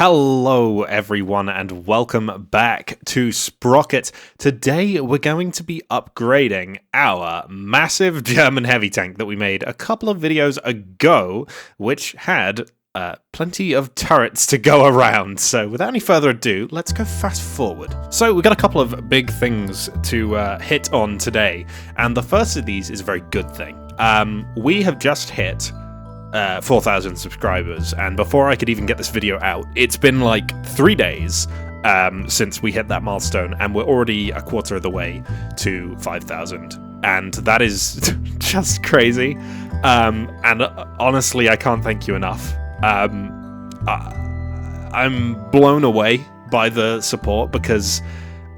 Hello everyone and welcome back to Sprocket. Today we're going to be upgrading our massive German heavy tank that we made a couple of videos ago, which had plenty of turrets to go around. So without any further ado, let's go fast forward. So we've got a couple of big things to hit on today, and the first of these is a very good thing. We have just hit 4,000 subscribers, and before I could even get this video out, it's been like 3 days since we hit that milestone, and we're already a quarter of the way to 5,000, and that is just crazy. And honestly, I can't thank you enough. I'm blown away by the support because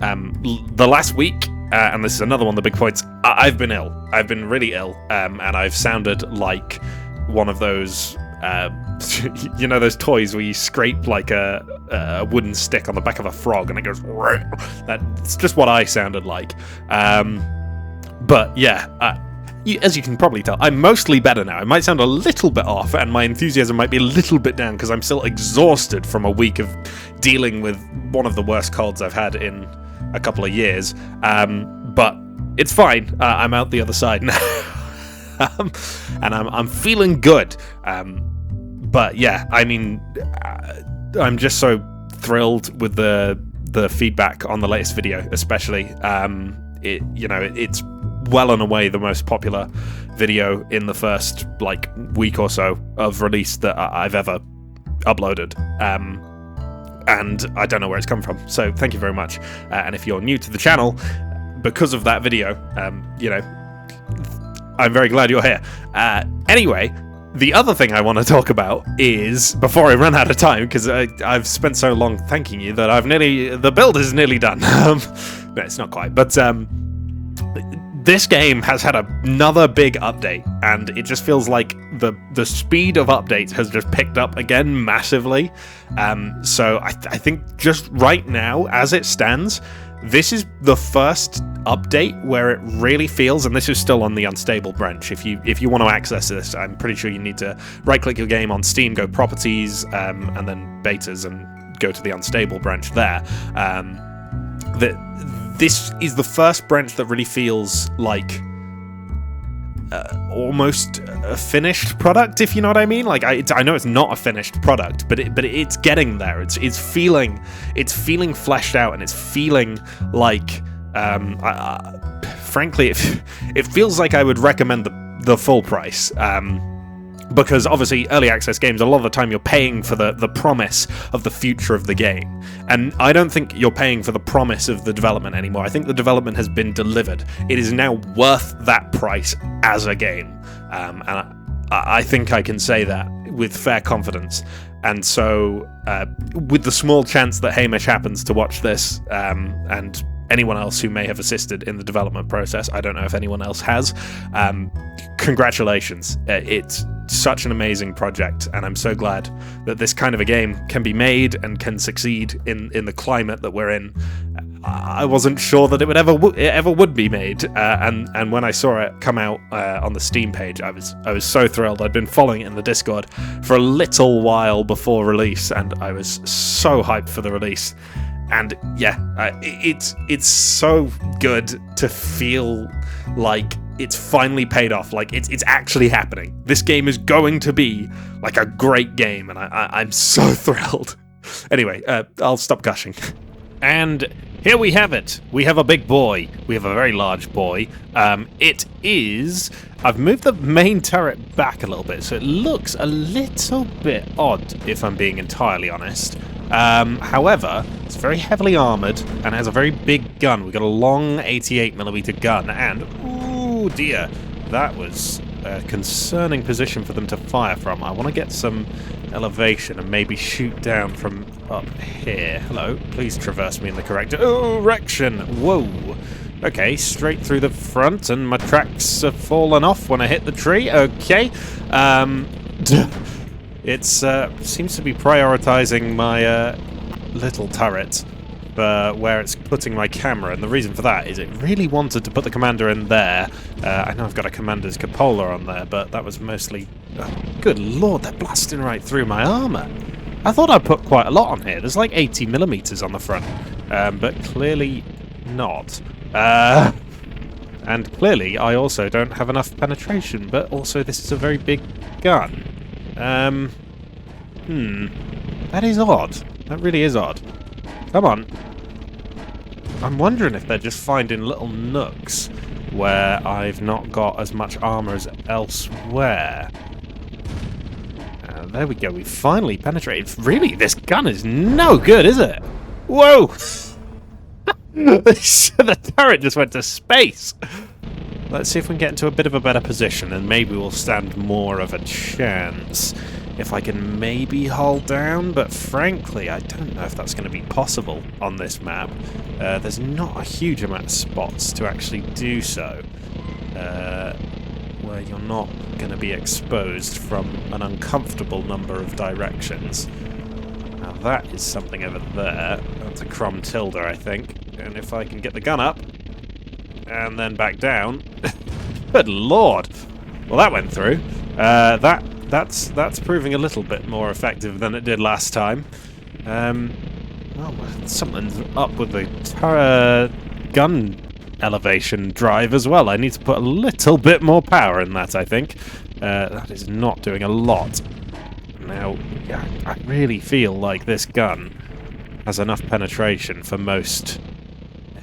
the last week, and this is another one of the big points, I've been ill. I've been really ill, and I've sounded like one of those, you know, those toys where you scrape like a wooden stick on the back of a frog and it goes. That's just what I sounded like. But yeah, as you can probably tell, I'm mostly better now. I might sound a little bit off, and my enthusiasm might be a little bit down because I'm still exhausted from a week of dealing with one of the worst colds I've had in a couple of years. But it's fine. I'm out the other side now. And I'm feeling good. But yeah, I mean, I'm just so thrilled with the feedback on the latest video, especially. It's well and away the most popular video in the first like week or so of release that I've ever uploaded. And I don't know where it's come from. So thank you very much. And if you're new to the channel, because of that video, I'm very glad you're here. Anyway, the other thing I want to talk about is, before I run out of time, because I've spent so long thanking you that the build is nearly done. No, it's not quite, but this game has had another big update, and it just feels like the speed of updates has just picked up again massively. So I think just right now, as it stands, this is the first update where it really feels, and this is still on the unstable branch. If you want to access this, I'm pretty sure you need to right-click your game on Steam, go Properties, and then Betas, and go to the unstable branch there. This is the first branch that really feels like almost a finished product, if you know what I mean. Like I know it's not a finished product, but it's getting there. It's feeling fleshed out, and it's feeling like frankly it feels like I would recommend the full price. Because obviously early access games, a lot of the time you're paying for the promise of the future of the game. And I don't think you're paying for the promise of the development anymore. I think the development has been delivered. It is now worth that price as a game. And I think I can say that with fair confidence. And so with the small chance that Hamish happens to watch this, and anyone else who may have assisted in the development process, I don't know if anyone else has, congratulations. It's such an amazing project, and I'm so glad that this kind of a game can be made and can succeed in the climate that we're in. I wasn't sure that it ever would be made, and when I saw it come out on the Steam page, I was so thrilled. I'd been following it in the Discord for a little while before release, and I was so hyped for the release. And yeah, it's so good to feel like it's finally paid off. Like it's actually happening. This game is going to be like a great game, and I'm so thrilled. Anyway, I'll stop gushing. And here we have it. We have a big boy. We have a very large boy. It is. I've moved the main turret back a little bit, so it looks a little bit odd, if I'm being entirely honest. However, it's very heavily armored and has a very big gun. We've got a long 88mm gun, and ooh dear, that was a concerning position for them to fire from. I want to get some elevation and maybe shoot down from up here. Hello, please traverse me in the correct direction. Whoa. Okay, straight through the front, and my tracks have fallen off when I hit the tree. Okay. It seems to be prioritizing my little turret for where it's putting my camera, and the reason for that is it really wanted to put the commander in there. I know I've got a commander's cupola on there, but that was mostly... Oh, good lord, they're blasting right through my armor. I thought I put quite a lot on here. There's like 80 millimeters on the front, but clearly not. And clearly I also don't have enough penetration, but also this is a very big gun. That is odd. That really is odd. Come on. I'm wondering if they're just finding little nooks where I've not got as much armor as elsewhere. There we go, we finally penetrated. Really, this gun is no good, is it? Whoa! The turret just went to space. Let's see if we can get into a bit of a better position, and maybe we'll stand more of a chance. If I can maybe hold down, but frankly, I don't know if that's going to be possible on this map. There's not a huge amount of spots to actually do so, where you're not going to be exposed from an uncomfortable number of directions. Now that is something over there. That's a Crom Tilda, I think. And if I can get the gun up, and then back down... Good lord! Well, that went through. That's proving a little bit more effective than it did last time. Well, something's up with the gun elevation drive as well. I need to put a little bit more power in that, I think. That is not doing a lot. Now, yeah, I really feel like this gun has enough penetration for most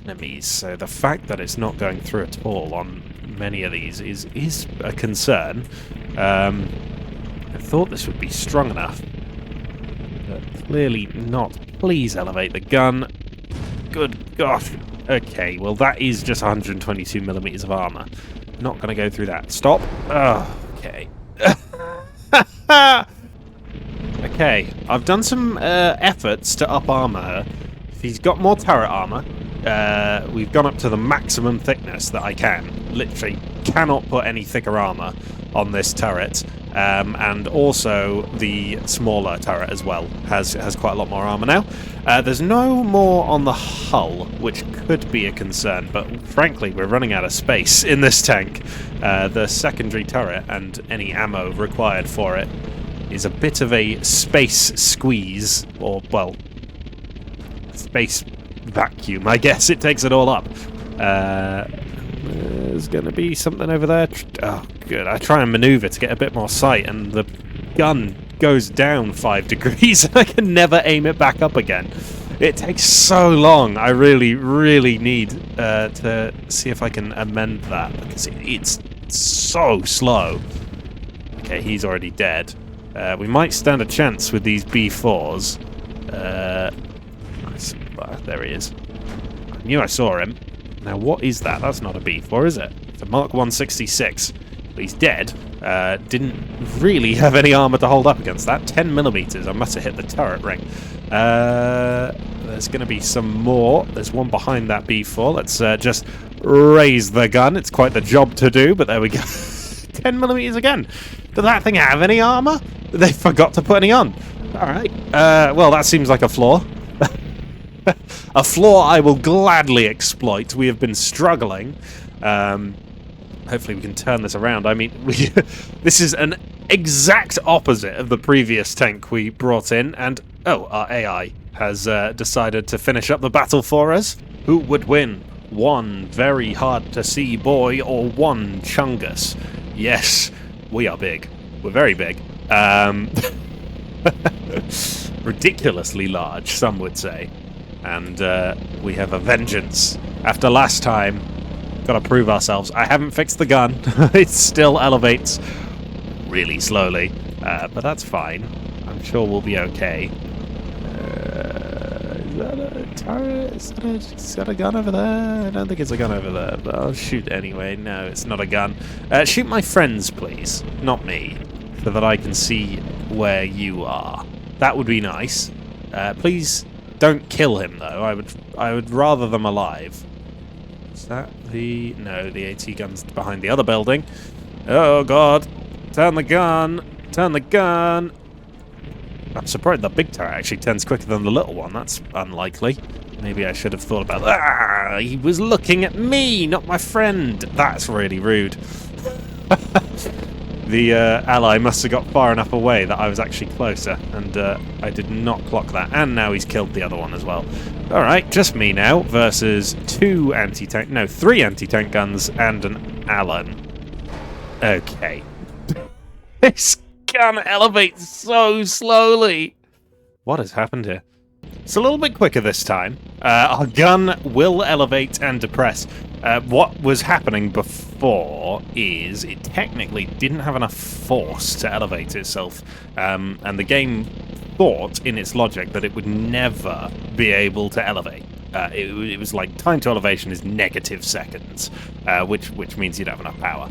enemies, so the fact that it's not going through at all on many of these is a concern. I thought this would be strong enough, but clearly not. Please elevate the gun. Good gosh. Okay, well that is just 122 millimeters of armor. Not going to go through that. Stop. Oh, okay. Okay, I've done some efforts to up armor her. He's got more turret armor. We've gone up to the maximum thickness that I can. Literally cannot put any thicker armor on this turret. And also the smaller turret as well has quite a lot more armor now. There's no more on the hull, which could be a concern, but frankly we're running out of space in this tank. The secondary turret and any ammo required for it is a bit of a space squeeze, or, well, space vacuum, I guess. It takes it all up. There's going to be something over there. Oh, good. I try and maneuver to get a bit more sight, and the gun goes down 5 degrees, and I can never aim it back up again. It takes so long. I really, really need to see if I can amend that, because it's so slow. Okay, he's already dead. We might stand a chance with these B4s. There he is. I knew I saw him. Now, what is that? That's not a B4, is it? It's a Mark 166. But he's dead. Didn't really have any armor to hold up against that. 10 millimeters. I must have hit the turret ring. There's going to be some more. There's one behind that B4. Let's just raise the gun. It's quite the job to do, but there we go. 10 millimeters again. Did that thing have any armor? They forgot to put any on. Alright. Well, that seems like a flaw. A flaw I will gladly exploit. We have been struggling. Hopefully we can turn this around. I mean, this is an exact opposite of the previous tank we brought in, and our AI has decided to finish up the battle for us. Who would win? One very hard to see boy or one Chungus? Yes, we are big. We're very big. Ridiculously large, some would say. And we have a vengeance. After last time, gotta prove ourselves. I haven't fixed the gun. It still elevates really slowly, but that's fine. I'm sure we'll be okay. Is that a turret? Is that a gun over there? I don't think it's a gun over there, but I'll shoot anyway. No, it's not a gun. Shoot my friends, please. Not me. So that I can see where you are. That would be nice. Please don't kill him, though. I would rather them alive. Is that the... No, the AT gun's behind the other building. Oh, God. Turn the gun. Turn the gun. I'm surprised the big turret actually turns quicker than the little one. That's unlikely. Maybe I should have thought about that. Ah, he was looking at me, not my friend. That's really rude. The ally must have got far enough away that I was actually closer, and I did not clock that. And now he's killed the other one as well. Alright, just me now versus three anti-tank guns and an Allen. Okay. This gun elevates so slowly. What has happened here? It's a little bit quicker this time. Our gun will elevate and depress. What was happening before is it technically didn't have enough force to elevate itself, and the game thought in its logic that it would never be able to elevate. It was like time to elevation is negative seconds, which means you don't have enough power.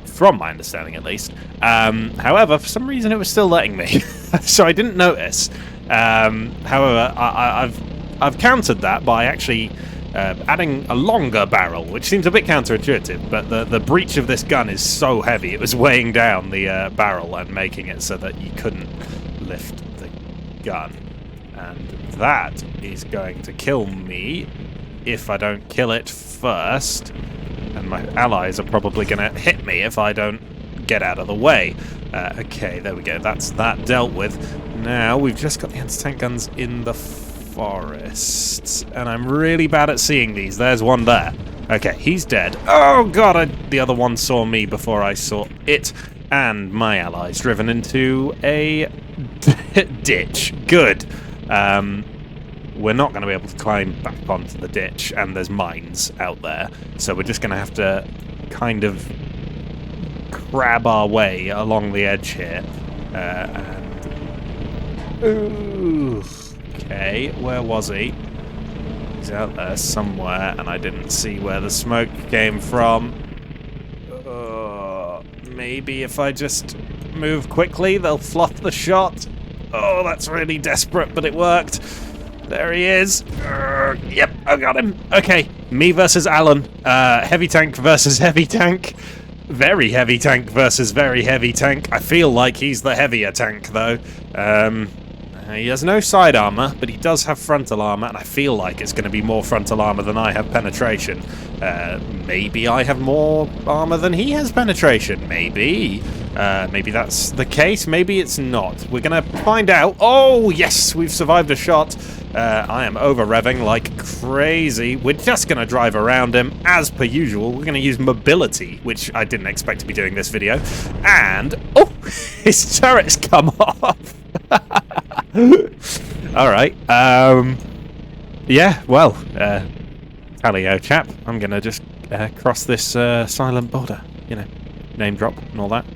From my understanding, at least. However, for some reason, it was still letting me, so I didn't notice. However, I've countered that by actually adding a longer barrel, which seems a bit counterintuitive. But the breech of this gun is so heavy; it was weighing down the barrel and making it so that you couldn't lift the gun, and that is going to kill me if I don't kill it first. And my allies are probably going to hit me if I don't get out of the way. Okay, there we go. That's that dealt with. Now, we've just got the anti-tank guns in the forest. And I'm really bad at seeing these. There's one there. Okay, he's dead. Oh, God, the other one saw me before I saw it. And my allies driven into a ditch. Good. We're not going to be able to climb back onto the ditch, and there's mines out there, so we're just going to have to kind of crab our way along the edge here. Okay, where was he? He's out there somewhere, and I didn't see where the smoke came from. Maybe if I just move quickly, they'll fluff the shot. Oh, that's really desperate, but it worked. There he is. Yep, I got him. Okay, me versus Alan. Heavy tank versus heavy tank. Very heavy tank versus very heavy tank. I feel like he's the heavier tank, though. He has no side armor, but he does have frontal armor, and I feel like it's going to be more frontal armor than I have penetration. Maybe I have more armor than he has penetration. Maybe. Maybe that's the case. Maybe it's not. We're going to find out. Oh, yes, we've survived a shot. I am over-revving like crazy. We're just going to drive around him, as per usual. We're going to use mobility, which I didn't expect to be doing this video. And, oh, his turret's come off. Alright, yeah, well, Talio chap, I'm gonna just cross this silent border, you know, name drop and all that.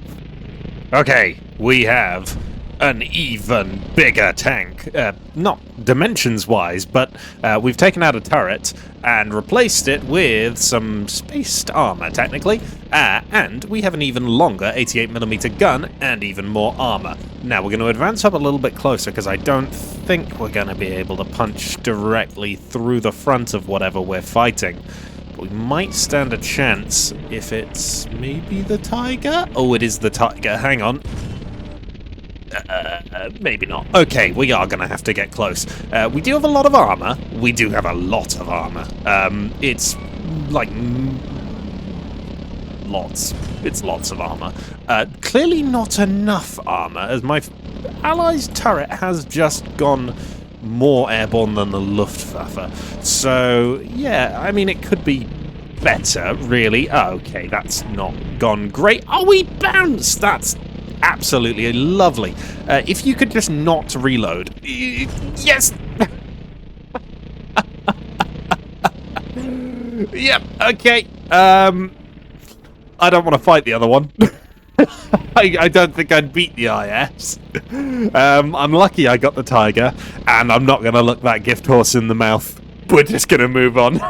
Okay, we have an even bigger tank, not dimensions-wise, but we've taken out a turret and replaced it with some spaced armor, technically, and we have an even longer 88mm gun and even more armor. Now, we're going to advance up a little bit closer, because I don't think we're going to be able to punch directly through the front of whatever we're fighting. But we might stand a chance if it's maybe the tiger? Oh, it is the tiger. Hang on. Maybe not. Okay, we are going to have to get close. We do have a lot of armor. We do have a lot of armor. It's like lots. It's lots of armor. Clearly not enough armor, as my ally's turret has just gone more airborne than the Luftwaffe. So, yeah, I mean, it could be better, really. Okay, that's not gone great. Oh, we bounced! That's absolutely lovely. If you could just not reload. Yes! Yep, okay. I don't want to fight the other one. I don't think I'd beat the IS. I'm lucky I got the tiger, and I'm not going to look that gift horse in the mouth. We're just going to move on.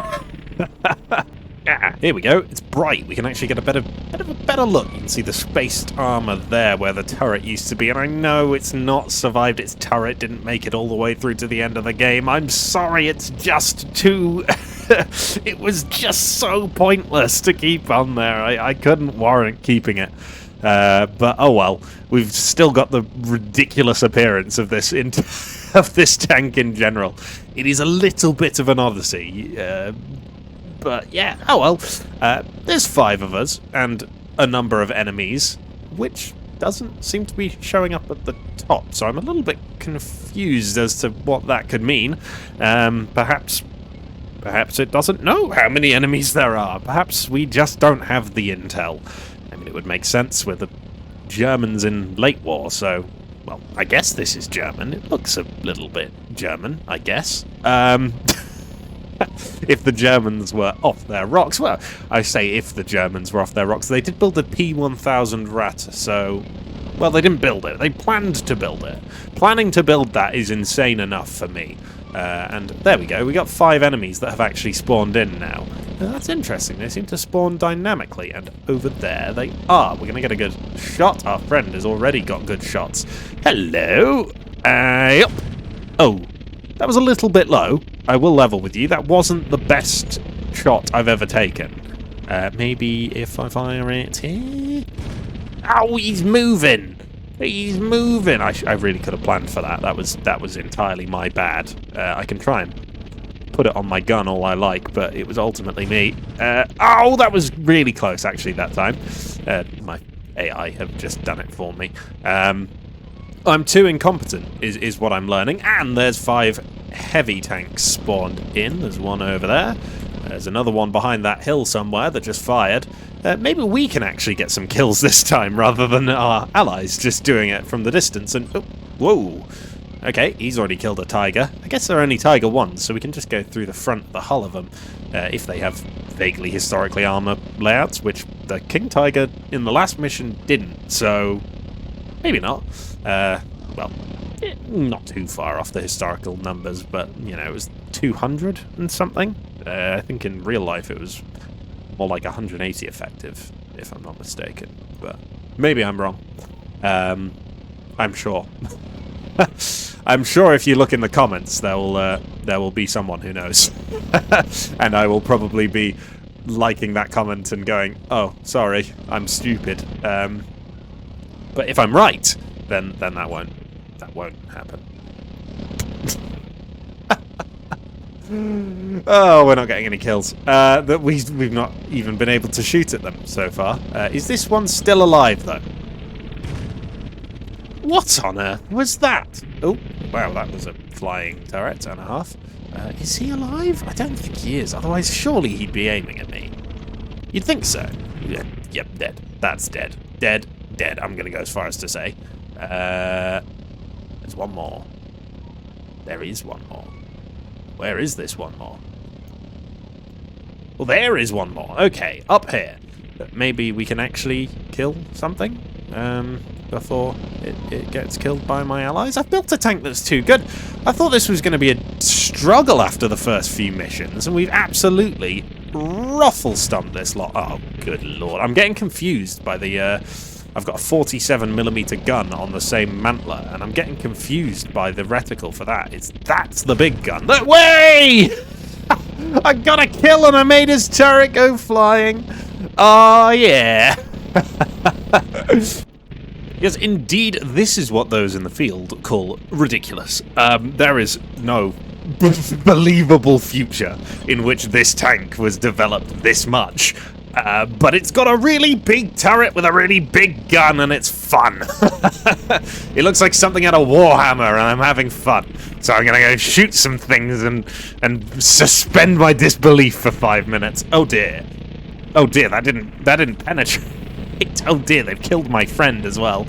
Here we go. It's bright. We can actually get a better look. You can see the spaced armor there where the turret used to be, and I know it's not survived. Its turret didn't make it all the way through to the end of the game. I'm sorry. It's just too... it was just so pointless to keep on there. I couldn't warrant keeping it. But oh well. We've still got the ridiculous appearance of this of this tank in general. It is a little bit of an odyssey. But yeah, oh well. There's 5 of us and a number of enemies. which doesn't seem to be showing up at the top, so I'm a little bit confused as to what that could mean. Perhaps it doesn't know how many enemies there are. Perhaps we just don't have the intel. I mean, it would make sense with the Germans in late war, so... Well, I guess this is German. It looks a little bit German, I guess. If the Germans were off their rocks. Well, I say if the Germans were off their rocks. They did build a P-1000 Rat, so... Well, they didn't build it. They planned to build it. Planning to build that is insane enough for me. And there we go. We got 5 enemies that have actually spawned in now. That's interesting. They seem to spawn dynamically. And over there they are. We're going to get a good shot. Our friend has already got good shots. Hello. Yep. Oh, that was a little bit low. I will level with you. That wasn't the best shot I've ever taken. Maybe if I fire it here? Ow, he's moving! He's moving! I really could have planned for that. That was entirely my bad. I can try and put it on my gun all I like, but it was ultimately me. Oh, that was really close, actually, that time. My AI have just done it for me. I'm too incompetent, is what I'm learning. And there's 5 heavy tanks spawned in. There's one over there. There's another one behind that hill somewhere that just fired. Maybe we can actually get some kills this time, rather than our allies just doing it from the distance. And oh, whoa. Okay, he's already killed a tiger. I guess they're only tiger 1s, so we can just go through the front, the hull of them, if they have vaguely historically armor layouts, which the king tiger in the last mission didn't, so maybe not. Well, not too far off the historical numbers, but, you know, it was 200 and something. I think in real life it was more like 180 effective, if I'm not mistaken, but maybe I'm wrong. I'm sure. I'm sure if you look in the comments, there will be someone who knows, and I will probably be liking that comment and going, "Oh, sorry, I'm stupid." But if I'm right, then that won't happen. Oh, we're not getting any kills. That we've not even been able to shoot at them so far. Is this one still alive though? What on earth was that? Oh, wow, that was a flying turret and a half. Is he alive? I don't think he is. Otherwise, surely he'd be aiming at me. You'd think so. Yep, dead. That's dead. Dead. I'm gonna go as far as to say. There's one more. There is one more. Where is this one more? Well, there is one more. Okay, up here. Maybe we can actually kill something before it gets killed by my allies. I've built a tank that's too good. I thought this was going to be a struggle after the first few missions, and we've absolutely ruffle-stumped this lot. Oh, good lord. I'm getting confused by the... I've got a 47mm gun on the same mantler, and I'm getting confused by the reticle for that. That's the big gun. That way! I got a kill and I made his turret go flying. Oh, yeah. Yes, indeed, this is what those in the field call ridiculous. There is no believable future in which this tank was developed this much. But it's got a really big turret with a really big gun, and it's fun. It looks like something out of Warhammer, and I'm having fun. So I'm gonna go shoot some things and suspend my disbelief for 5 minutes. Oh dear. Oh dear, that didn't penetrate. Oh dear, they've killed my friend as well.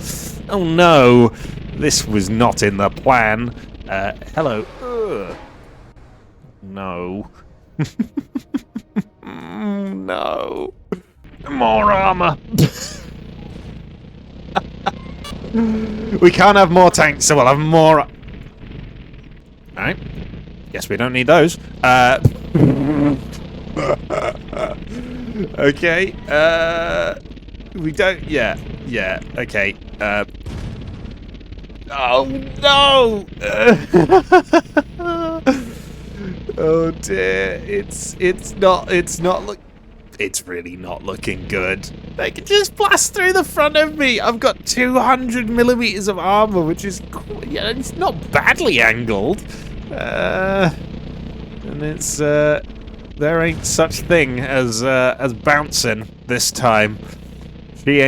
Oh no, this was not in the plan. Hello. Ugh. No. No. More armor. We can't have more tanks, so we'll have more. Alright. Guess we don't need those. Okay. We don't. Yeah. Okay. Oh no. Oh dear, it's really not looking good. They can just blast through the front of me. I've got 200mm of armor, which is, yeah, it's not badly angled. And it's, there ain't such thing as bouncing this time. She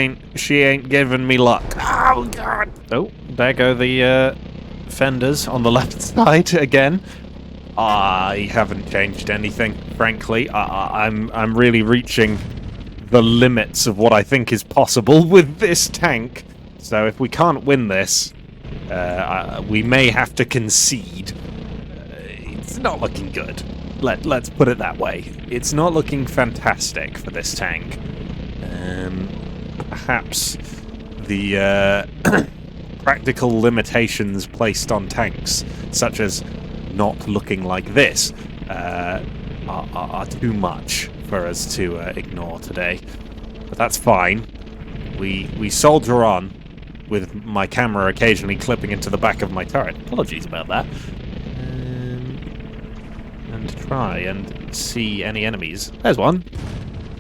ain't giving me luck. Oh god. Oh, there go the fenders on the left side again. I haven't changed anything, frankly. I'm really reaching the limits of what I think is possible with this tank. So if we can't win this, we may have to concede. It's not looking good. Let's put it that way. It's not looking fantastic for this tank. Perhaps the practical limitations placed on tanks, such as not looking like this, are too much for us to ignore today. But that's fine. We soldier on, with my camera occasionally clipping into the back of my turret. Apologies about that. And try and see any enemies. There's one.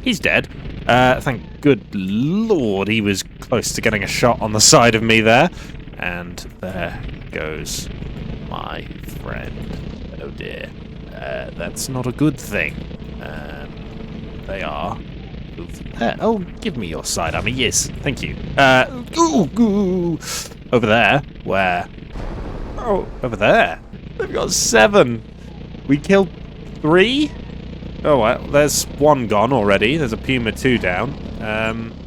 He's dead. Thank good lord he was close to getting a shot on the side of me there. And there goes my friend. Oh dear. That's not a good thing. They are over there. Oh, give me your sidearm. Yes, thank you. Over there. Where? Oh, over there. They've got 7. We killed 3? Oh, well, there's 1 gone already. There's a Puma 2 down.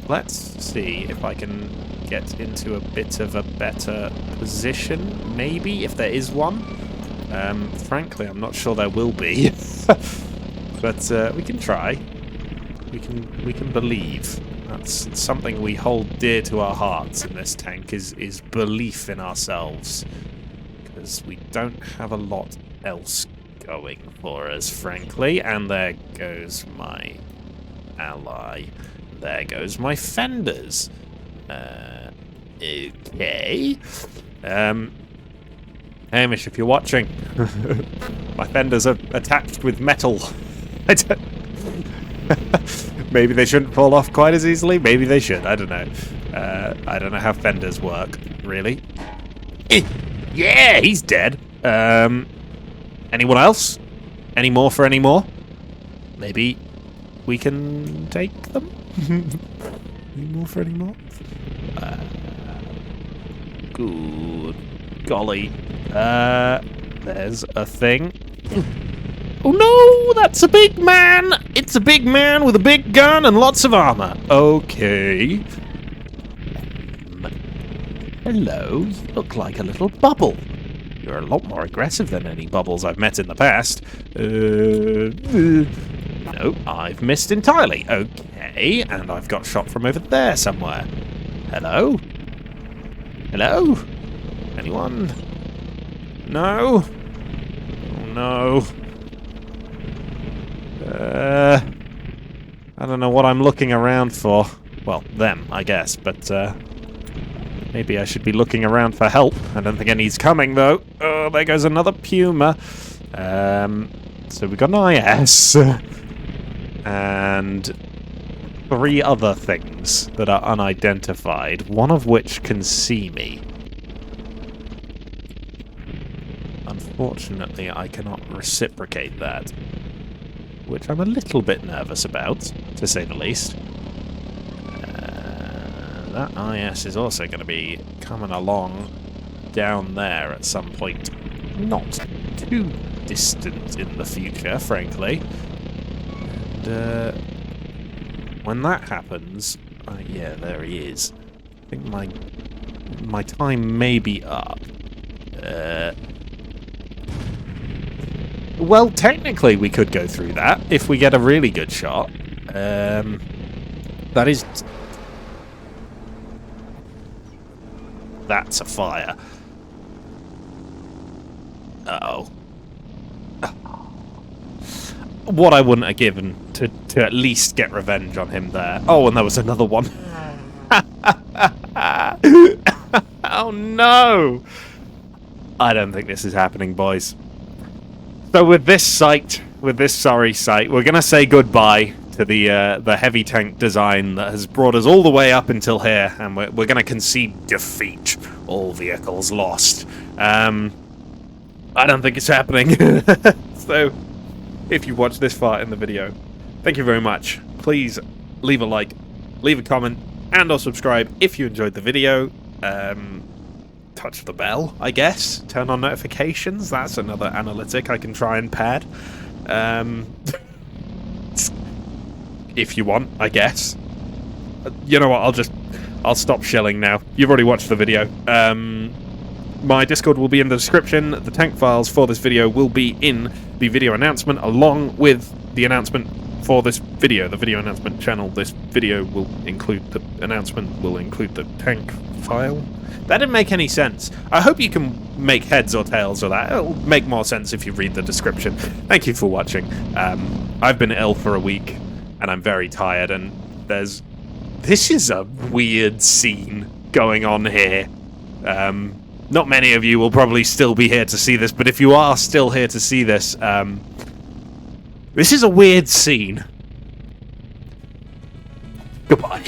Let's see if I can get into a bit of a better position, maybe, if there is one. Frankly, I'm not sure there will be. But we can try. We can believe. That's something we hold dear to our hearts in this tank, is belief in ourselves. Because we don't have a lot else going for us, frankly. And there goes my ally. There goes my fenders. Okay. Hamish, if you're watching, my fenders are attached with metal. Maybe they shouldn't fall off quite as easily. Maybe they should. I don't know. I don't know how fenders work, really. Yeah, he's dead. Anyone else? Any more for any more? Maybe we can take them? Any more for any more? Good golly. There's a thing. Oh no, that's a big man! It's a big man with a big gun and lots of armor. Okay. Hello, you look like a little bubble. You're a lot more aggressive than any bubbles I've met in the past. No, I've missed entirely. Okay, and I've got shot from over there somewhere. Hello? Hello? Anyone? No? Oh no. I don't know what I'm looking around for. Well, them, I guess, but maybe I should be looking around for help. I don't think any's coming, though. Oh, there goes another Puma. So we got an IS. And 3 other things that are unidentified, one of which can see me. Unfortunately, I cannot reciprocate that, which I'm a little bit nervous about, to say the least. That IS is also going to be coming along down there at some point. Not too distant in the future, frankly. And when that happens... yeah, there he is. I think my time may be up. Well, technically we could go through that if we get a really good shot. That is... That's a fire. Uh-oh. What I wouldn't have given to at least get revenge on him there. Oh, and there was another one. Oh, no! I don't think this is happening, boys. So with this sorry sight, we're going to say goodbye to the heavy tank design that has brought us all the way up until here, and we're going to concede defeat. All vehicles lost. I don't think it's happening. So, if you watched this far in the video, thank you very much. Please leave a like, leave a comment, and or subscribe if you enjoyed the video. Touch the bell, I guess. Turn on notifications. That's another analytic I can try and pad. If you want, I guess. You know what, I'll stop shilling now. You've already watched the video. My Discord will be in the description. The tank files for this video will be in the video announcement, along with the announcement for this video, the video announcement channel. This video will include the announcement, will include the tank file. That didn't make any sense. I hope you can make heads or tails of that. It'll make more sense if you read the description. Thank you for watching. I've been ill for a week, and I'm very tired, and this is a weird scene going on here. Not many of you will probably still be here to see this, but if you are still here to see this, this is a weird scene. Goodbye.